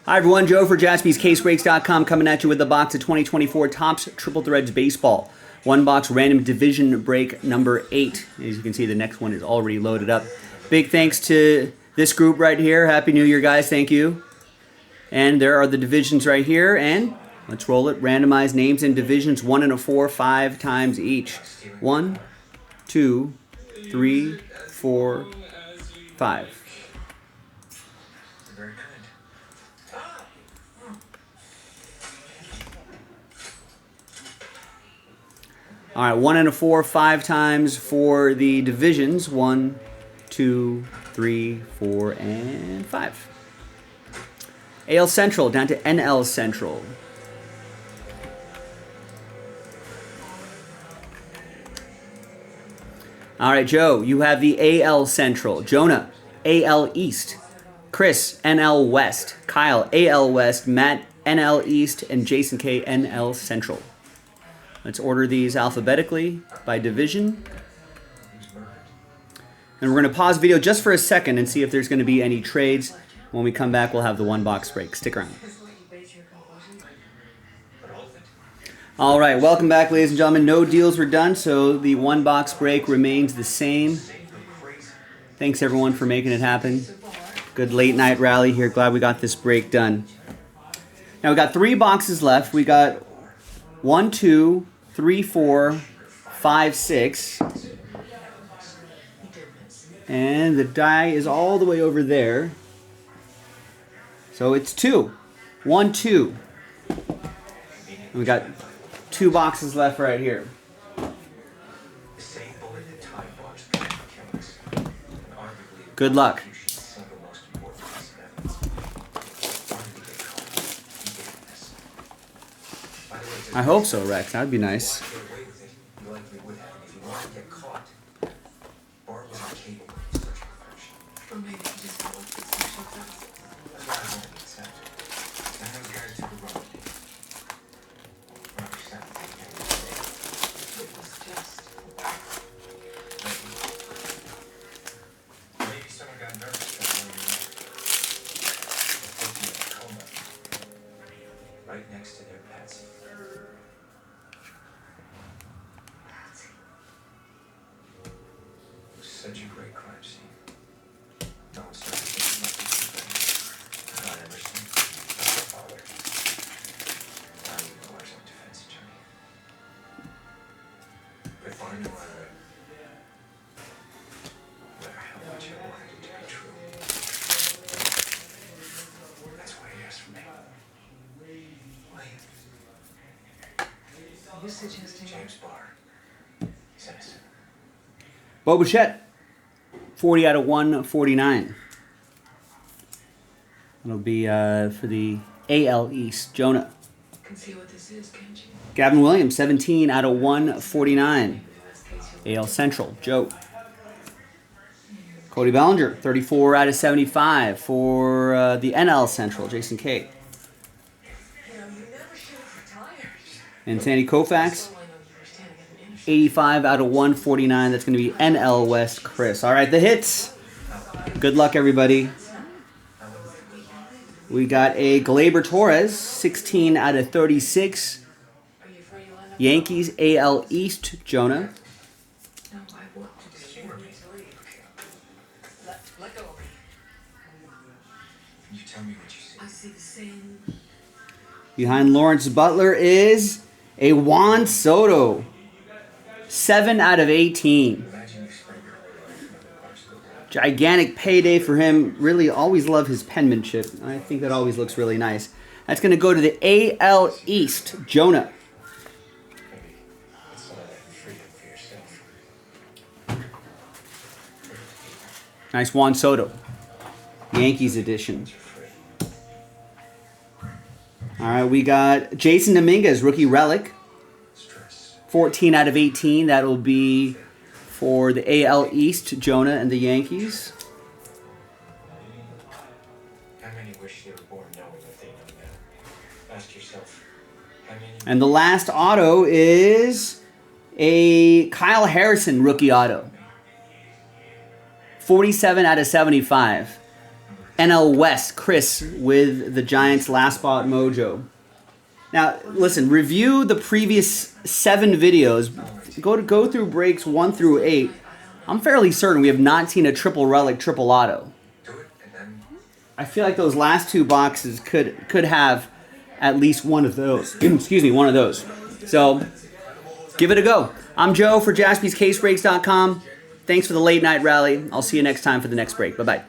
Hi everyone, Joe for JaspysCaseBreaks.com coming at you with the box of 2024 Topps Triple Threads Baseball. One box random division break number 8. As you can see, the next one is already loaded up. Big thanks to this group right here. Happy New Year, guys. Thank you. And there are the divisions right here. And let's roll it. Randomize names and divisions 1 and a 4, 5 times each. 1, 2, 3, 4, 5. All right, 1 and a 4, 5 times for the divisions. 1, 2, 3, 4, and 5. AL Central down to NL Central. All right, Joe, you have the AL Central. Jonah, AL East. Chris, NL West. Kyle, AL West. Matt, NL East. And Jason K, NL Central. Let's order these alphabetically by division. And we're going to pause video just for a second and see if there's going to be any trades. When we come back, we'll have the one box break. Stick around. All right, welcome back, ladies and gentlemen. No deals were done, so the one box break remains the same. Thanks, everyone, for making it happen. Good late night rally here. Glad we got this break done. Now, we got 3 boxes left. We got 1, 2, 3, 4, 5, 6. And the die is all the way over there. So it's 2. 1, 2. And we got 2 boxes left right here. Good luck. I hope so, Rex. That'd be nice. Right next to their Patsy. It was such a great crime scene. No one started thinking about this. Not Emerson, not her father. Not even Laura's own defense attorney. But finding no matter how much I wanted it to be true. That's why he asked for me. You suggesting James Barr. He's innocent. Bo Bichette, 40 out of 149. It'll be for the AL East. Jonah. can see what this is, can't you? Gavin Williams, 17 out of 149. AL Central. Joe. Cody Bellinger, 34 out of 75 for the NL Central. Jason K. And Sandy Koufax, 85 out of 149. That's going to be NL West Chris. All right, the hits. Good luck, everybody. We got a Gleyber Torres, 16 out of 36. Yankees AL East, Jonah. No, I want to do Let go of me. Can you tell me what you see? I see the same. Behind Lawrence Butler is a Juan Soto, 7 out of 18. Gigantic payday for him. Really always love his penmanship. I think that always looks really nice. That's going to go to the AL East, Jonah. Nice Juan Soto, Yankees edition. All right, we got Jason Dominguez, rookie relic. 14 out of 18. That'll be for the AL East, Jonah and the Yankees. How many wish they were born knowing what they know now? Ask yourself, how many... And the last auto is a Kyle Harrison rookie auto. 47 out of 75. NL West, Chris with the Giants last spot mojo. Now, listen, review the previous 7 videos. Go through breaks 1 through 8. I'm fairly certain we have not seen a triple relic, triple auto. Do it, and then I feel like those last 2 boxes could have at least one of those. Excuse me, one of those. So, give it a go. I'm Joe for JaspysCaseBreaks.com. Thanks for the late night rally. I'll see you next time for the next break. Bye-bye.